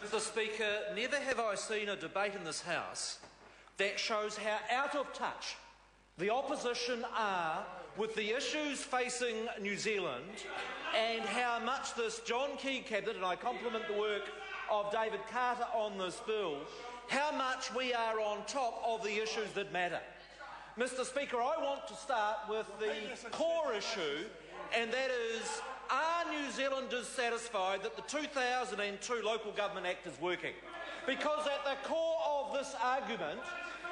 Mr. Speaker, never have I seen a debate in this House that shows how out of touch the opposition are with the issues facing New Zealand and how much this John Key cabinet, and I compliment the work of David Carter on this bill, how much we are on top of the issues that matter. Mr. Speaker, I want to start with the core issue, and that is, are New Zealanders satisfied that the 2002 Local Government Act is working? Because at the core of this argument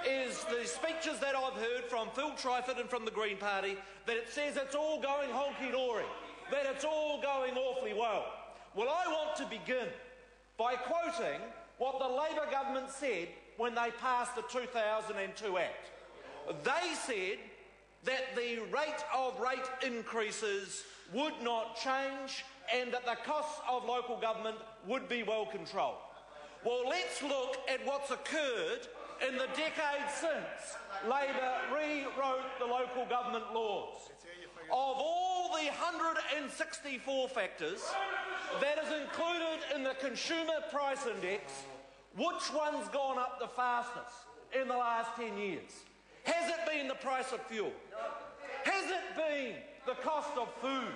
is the speeches that I've heard from Phil Tryford and from the Green Party, that it says it's all going honky-dory, that it's all going awfully well. Well, I want to begin by quoting what the Labour government said when they passed the 2002 Act. They said that the rate increases would not change and that the costs of local government would be well controlled. Well, let's look at what's occurred in the decade since Labour rewrote the local government laws. Of all the 164 factors that is included in the Consumer Price Index, which one's gone up the fastest in the last 10 years? Has it been the price of fuel? Has it been the cost of food?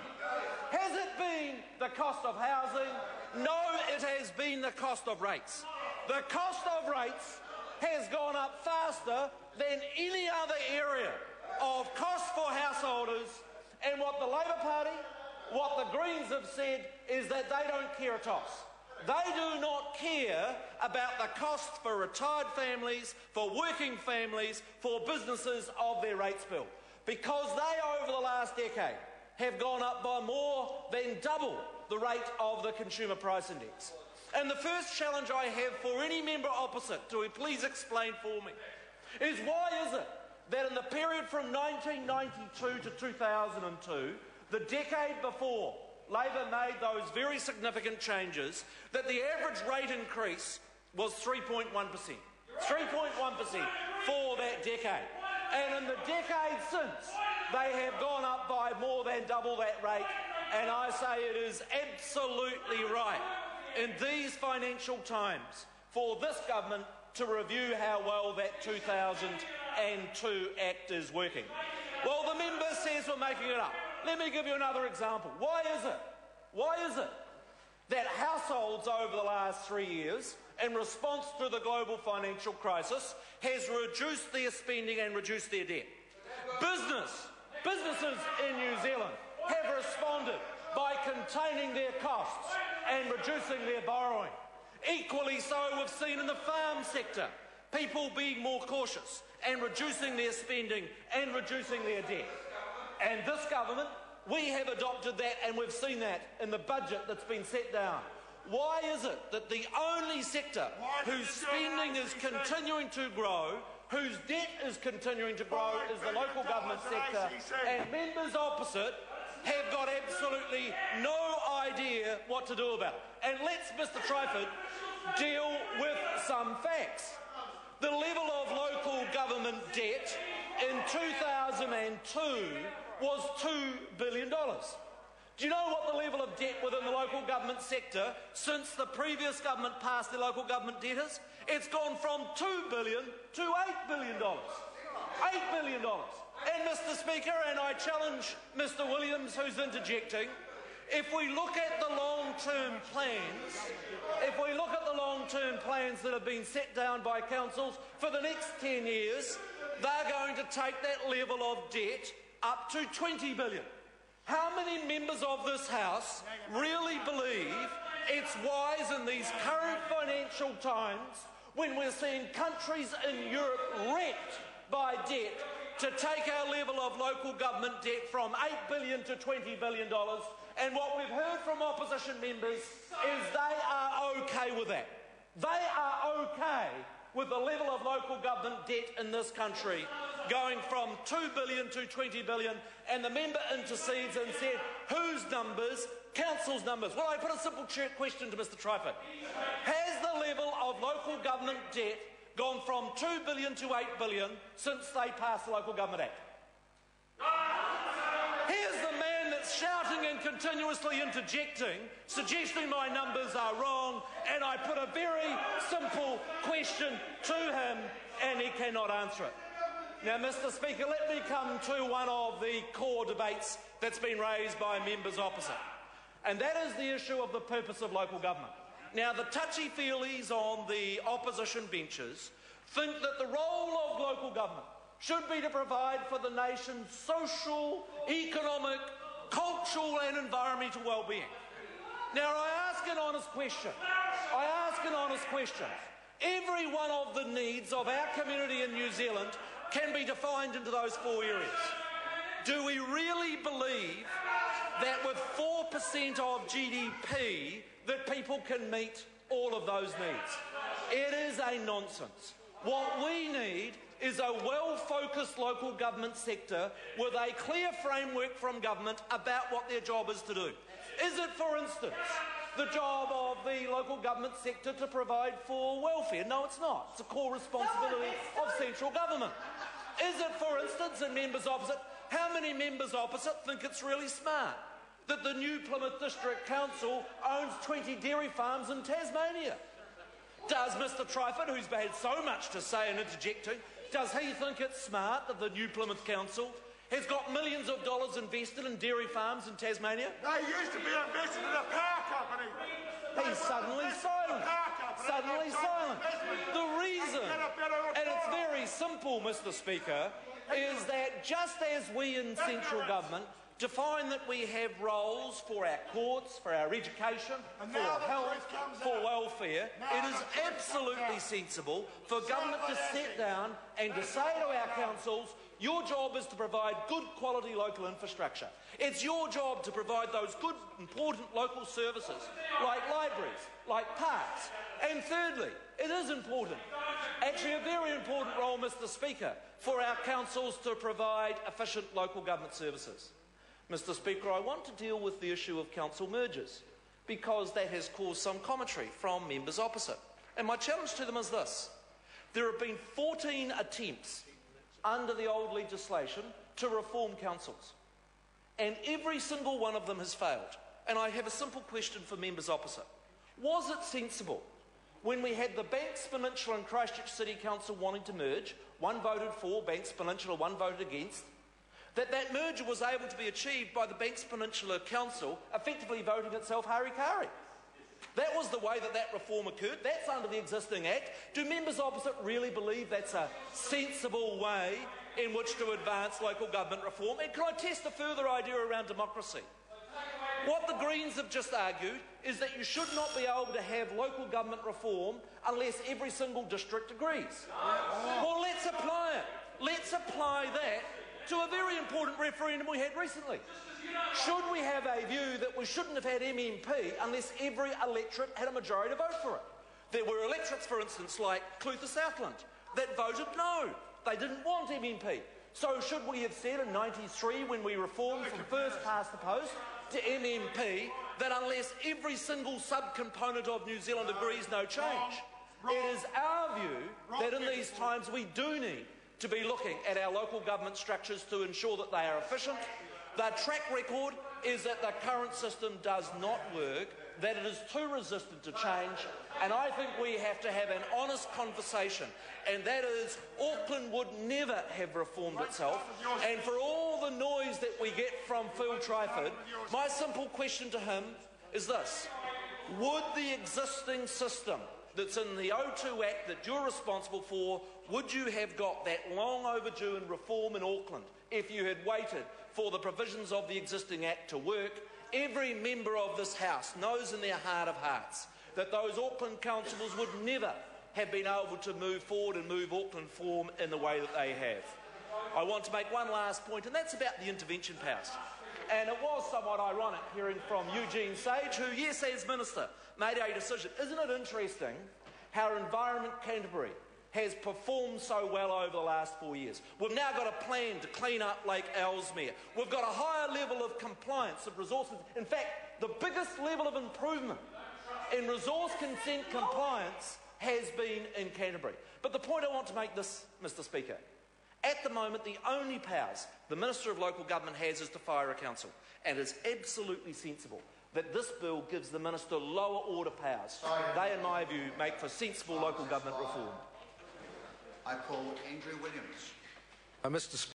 Has it been the cost of housing? No, it has been the cost of rates. The cost of rates has gone up faster than any other area of cost for householders, and what the Labour Party, what the Greens have said is that they don't care a toss. They do not care about the cost for retired families, for working families, for businesses of their rates bill, because they, over the last decade, have gone up by more than double the rate of the Consumer Price Index. And the first challenge I have for any member opposite to please explain for me is, why is it that in the period from 1992 to 2002, the decade before Labour made those very significant changes, that the average rate increase was 3.1%. 3.1% for that decade. And in the decade since, they have gone up by more than double that rate. And I say it is absolutely right in these financial times for this government to review how well that 2002 Act is working. Well, the member says we're making it up. Let me give you another example. Why is it that households over the last 3 years, in response to the global financial crisis, has reduced their spending and reduced their debt? Businesses in New Zealand have responded by containing their costs and reducing their borrowing. Equally so, we've seen in the farm sector, people being more cautious and reducing their spending and reducing their debt. And this government, we have adopted that, and we've seen that in the budget that's been set down. Why is it that the only sector whose spending is continuing to grow, whose debt is continuing to grow, is the local government sector, and members opposite have got absolutely no idea what to do about it? And let's, Mr. Tryford, deal with some facts. The level of local government debt in 2002 was $2 billion. Do you know what the level of debt within the local government sector since the previous government passed the local government debt is? It's gone from $2 billion to $8 billion. $8 billion. And, Mr. Speaker, and I challenge Mr. Williams, who's interjecting, if we look at the long-term plans, that have been set down by councils for the next 10 years, they're going to take that level of debt up to $20 billion. How many members of this House really believe it's wise in these current financial times, when we're seeing countries in Europe wrecked by debt, to take our level of local government debt from $8 billion to $20 billion? And what we've heard from opposition members is they are okay with that. They are okay with the level of local government debt in this country going from $2 billion to $20 billion, and the member intercedes and said, whose numbers? Council's numbers. Well, I put a simple question to Mr. Tryford. Has the level of local government debt gone from $2 billion to $8 billion since they passed the Local Government Act? Here's the man that's shouting and continuously interjecting, suggesting my numbers are wrong, and I put a very simple question to him and he cannot answer it. Now, Mr. Speaker, let me come to one of the core debates that's been raised by members opposite, and that is the issue of the purpose of local government. Now, the touchy-feelies on the opposition benches think that the role of local government should be to provide for the nation's social, economic, cultural and environmental well-being. Now, I ask an honest question. Every one of the needs of our community in New Zealand can be defined into those 4 areas. Do we really believe that with 4% of GDP that people can meet all of those needs? It is a nonsense. What we need is a well-focused local government sector with a clear framework from government about what their job is to do. Is it, for instance, the job of the local government sector to provide for welfare? No, it's not. It's a core responsibility of central government. Is it, for instance, and members opposite, how many members opposite think it's really smart that the new Plymouth District Council owns 20 dairy farms in Tasmania? Does Mr. Tryford, who's had so much to say and interjecting, does he think it's smart that the new Plymouth Council has got millions of dollars invested in dairy farms in Tasmania? They used to be invested in a power company. He's suddenly silent. The reason, and it's very simple, Mr. Speaker, is that just as we in central government define that we have roles for our courts, for our education, for health, for welfare, it is absolutely sensible for government to sit down and to say to our councils, your job is to provide good quality local infrastructure. It's your job to provide those good, important local services like libraries, like parks. And thirdly, it is important, actually a very important role, Mr. Speaker, for our councils to provide efficient local government services. Mr. Speaker, I want to deal with the issue of council mergers because that has caused some commentary from members opposite. And my challenge to them is this. There have been 14 attempts under the old legislation to reform councils, and every single one of them has failed. And I have a simple question for members opposite. Was it sensible when we had the Banks Peninsula and Christchurch City Council wanting to merge, one voted for Banks Peninsula, one voted against, that merger was able to be achieved by the Banks Peninsula Council effectively voting itself hari-kari? That was the way that reform occurred. That's under the existing Act. Do members opposite really believe that's a sensible way in which to advance local government reform? And can I test a further idea around democracy? What the Greens have just argued is that you should not be able to have local government reform unless every single district agrees. Well, let's apply it. Let's apply that to a very important referendum we had recently. Should we have a view that we shouldn't have had MMP unless every electorate had a majority to vote for it? There were electorates, for instance, like Clutha Southland, that voted no. They didn't want MMP. So should we have said in '93, when we reformed from first past the post to MMP, that unless every single subcomponent of New Zealand agrees, no change? It is our view that in these times we do need to be looking at our local government structures to ensure that they are efficient. The track record is that the current system does not work, that it is too resistant to change, and I think we have to have an honest conversation, and that is Auckland would never have reformed itself, and for all the noise that we get from Phil Tryford, my simple question to him is this. Would the existing system that's in the O2 Act that you're responsible for, would you have got that long overdue in reform in Auckland if you had waited for the provisions of the existing Act to work? Every member of this House knows in their heart of hearts that those Auckland councillors would never have been able to move forward and move Auckland forward in the way that they have. I want to make one last point, and that's about the intervention powers. And it was somewhat ironic hearing from Eugene Sage, who, yes, as Minister, made a decision. Isn't it interesting how Environment Canterbury has performed so well over the last 4 years? We've now got a plan to clean up Lake Ellesmere. We've got a higher level of compliance of resources. In fact, the biggest level of improvement in resource consent compliance has been in Canterbury. But the point I want to make this, Mr. Speaker, at the moment, the only powers the Minister of Local Government has is to fire a council, and it's absolutely sensible. that this bill gives the Minister lower order powers. They, in my view, make for sensible local government reform. I call Andrew Williams. Mr.